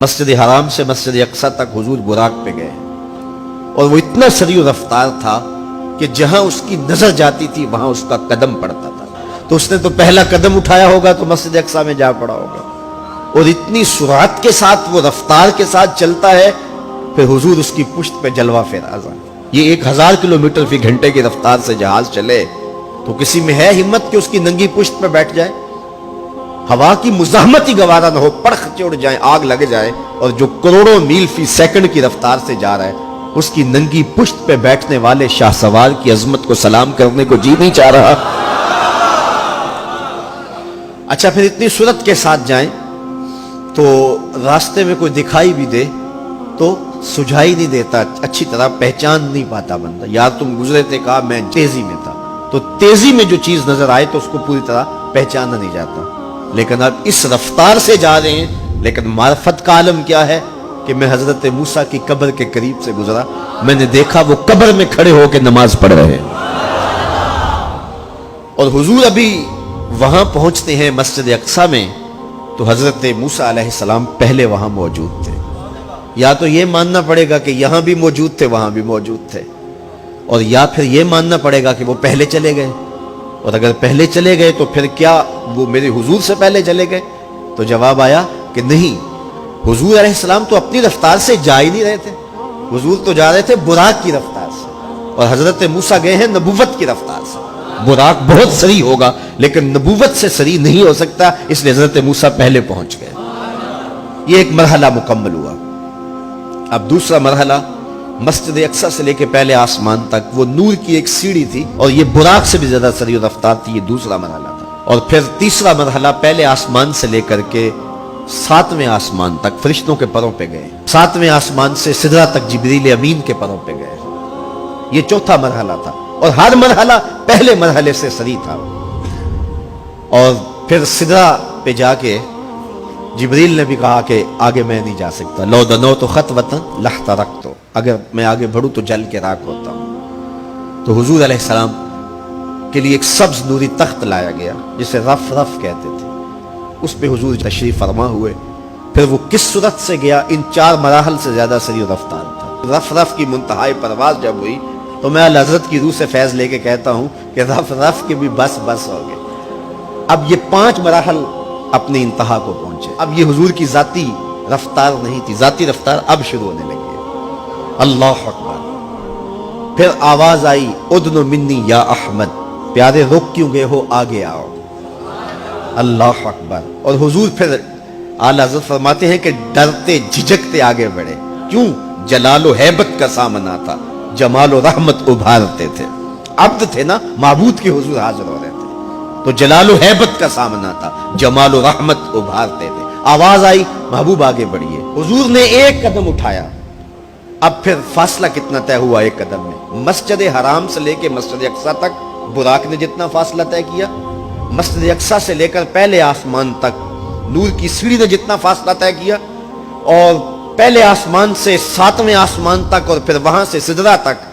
مسجد حرام سے مسجد اقصی تک حضور براق پہ گئے اور وہ اتنا سریع رفتار تھا کہ جہاں اس کی نظر جاتی تھی وہاں اس کا قدم پڑتا تھا. تو اس نے تو پہلا قدم اٹھایا ہوگا تو مسجد اقصی میں جا پڑا ہوگا. اور اتنی سرعت کے ساتھ وہ رفتار کے ساتھ چلتا ہے، پھر حضور اس کی پشت پہ جلوہ فراز. یہ 1000 کلومیٹر فی گھنٹے کی رفتار سے جہاز چلے تو کسی میں ہے ہمت کہ اس کی ننگی پشت پہ بیٹھ جائے؟ ہوا کی مزاحمت ہی گوارا نہ ہو، پڑخ چڑھ جائے، آگ لگ جائے. اور جو کروڑوں میل فی سیکنڈ کی رفتار سے جا رہا ہے اس کی ننگی پشت پہ بیٹھنے والے شاہ سوار کی عظمت کو سلام کرنے کو جی نہیں چاہ رہا. اچھا پھر اتنی سرعت کے ساتھ جائیں تو راستے میں کوئی دکھائی بھی دے تو سجھائی نہیں دیتا، اچھی طرح پہچان نہیں پاتا بندہ. یار تم گزرے تھے، کہا میں تیزی میں تھا. تو تیزی میں جو چیز نظر آئے تو اس کو پوری طرح پہچانا نہیں جاتا. لیکن اب اس رفتار سے جا رہے ہیں، لیکن معرفت کا عالم کیا ہے کہ میں حضرت موسیٰ کی قبر کے قریب سے گزرا، میں نے دیکھا وہ قبر میں کھڑے ہو کے نماز پڑھ رہے ہیں. اور حضور ابھی وہاں پہنچتے ہیں مسجد اقصی میں تو حضرت موسیٰ علیہ السلام پہلے وہاں موجود تھے. یا تو یہ ماننا پڑے گا کہ یہاں بھی موجود تھے وہاں بھی موجود تھے، اور یا پھر یہ ماننا پڑے گا کہ وہ پہلے چلے گئے. اور اگر پہلے چلے گئے تو پھر کیا وہ میرے حضور سے پہلے چلے گئے؟ تو جواب آیا کہ نہیں، حضور علیہ السلام تو اپنی رفتار سے جا ہی نہیں رہے تھے. حضور تو جا رہے تھے براق کی رفتار سے، اور حضرت موسیٰ گئے ہیں نبوت کی رفتار سے. براق بہت سریع ہوگا لیکن نبوت سے سریع نہیں ہو سکتا، اس لیے حضرت موسیٰ پہلے پہنچ گئے. یہ ایک مرحلہ مکمل ہوا. اب دوسرا مرحلہ مسجد اقصی سے لے کے پہلے آسمان تک وہ نور کی ایک سیڑھی تھی اور یہ براق سے بھی زیادہ سریع رفتار تھی. یہ دوسرا مرحلہ تھا. اور پھر تیسرا مرحلہ پہلے آسمان سے لے کر کے 7ویں آسمان تک فرشتوں کے پروں پہ گئے. 7ویں آسمان سے سدرہ تک جبریل امین کے پروں پہ گئے. یہ چوتھا مرحلہ تھا اور ہر مرحلہ پہلے مرحلے سے سریع تھا. اور پھر سدرہ پہ جا کے جبریل نے بھی کہا کہ آگے میں نہیں جا سکتا. لو دنوت خطوۃ لاحترقت، اگر میں آگے بڑھوں تو جل کے راکھ ہوتا ہوں. تو حضور علیہ السلام کے لیے ایک سبز نوری تخت لایا گیا جسے رف رف کہتے تھے. اس پہ حضور تشریف فرما ہوئے. پھر وہ کس صورت سے گیا؟ ان 4 مراحل سے زیادہ سریع رفتار تھا. رف رف کی منتہائی پرواز جب ہوئی تو میں اعلی حضرت کی روح سے فیض لے کے کہتا ہوں کہ رف رف کے بھی بس بس ہو گئے. اب یہ 5 مراحل اپنی انتہا کو پہنچے. اب یہ حضور کی ذاتی رفتار نہیں تھی، ذاتی رفتار اب شروع ہونے لگی ہے. اللہ اکبر. پھر آواز آئی ادنو منی یا احمد، پیارے رک کیوں گئے ہو، آگے آؤ. اللہ اکبر. اور حضور پھر اعلیٰ حضرت فرماتے ہیں کہ ڈرتے جھجکتے آگے بڑھے. کیوں؟ جلال و ہیبت کا سامنا تھا، جمال و رحمت ابھارتے تھے. عبد تھے نا، معبود کے حضور حاضر ہو رہے تھے تو جلال و ہیبت کا سامنا تھا، جمال و رحمت ابھارتے تھے. آواز آئی محبوب آگے بڑھیے. حضور نے ایک قدم اٹھایا. اب پھر فاصلہ کتنا طے ہوا ایک قدم میں؟ مسجد حرام سے لے کے مسجد اقصی تک براق نے جتنا فاصلہ طے کیا، مسجد اقصی سے لے کر پہلے آسمان تک نور کی سیڑھی نے جتنا فاصلہ طے کیا، اور پہلے آسمان سے 7ویں آسمان تک اور پھر وہاں سے سدرہ تک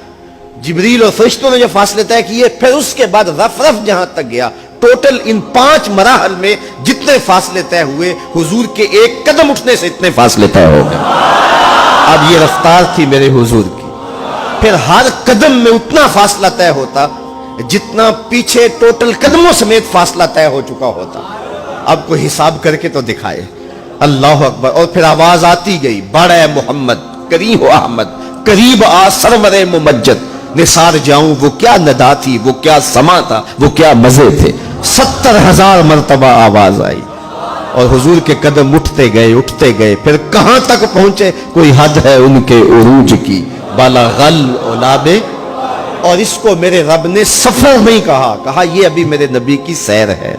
جبریل اور فرشتوں نے جو فاصلے طے کیے، پھر اس کے بعد رف رف جہاں تک گیا. ٹوٹل ان 5 مراحل میں جتنے فاصلے طے ہوئے، حضور کے ایک قدم اٹھنے سے اتنے فاصلے طے ہو گئے. اب یہ رفتار تھی میرے حضور کی. پھر ہر قدم میں اتنا فاصلہ طے ہوتا جتنا پیچھے ٹوٹل قدموں سمیت فاصلہ طے ہو چکا ہوتا. اب کوئی حساب کر کے تو دکھائے. اللہ اکبر. اور پھر آواز آتی گئی بڑھ اے محمد، قریب ہو احمد، قریب آ سرور ممجد. نثار جاؤں وہ کیا ندا تھی، وہ کیا سما تھا، وہ کیا مزے تھے. 70,000 مرتبہ آواز آئی اور حضور کے قدم اٹھتے گئے. پھر کہاں تک پہنچے؟ کوئی حد ہے ان کے عروج کی، بالا غل اولابے. اور اس کو میرے رب نے سفر نہیں کہا، کہا یہ ابھی میرے نبی کی سیر ہے.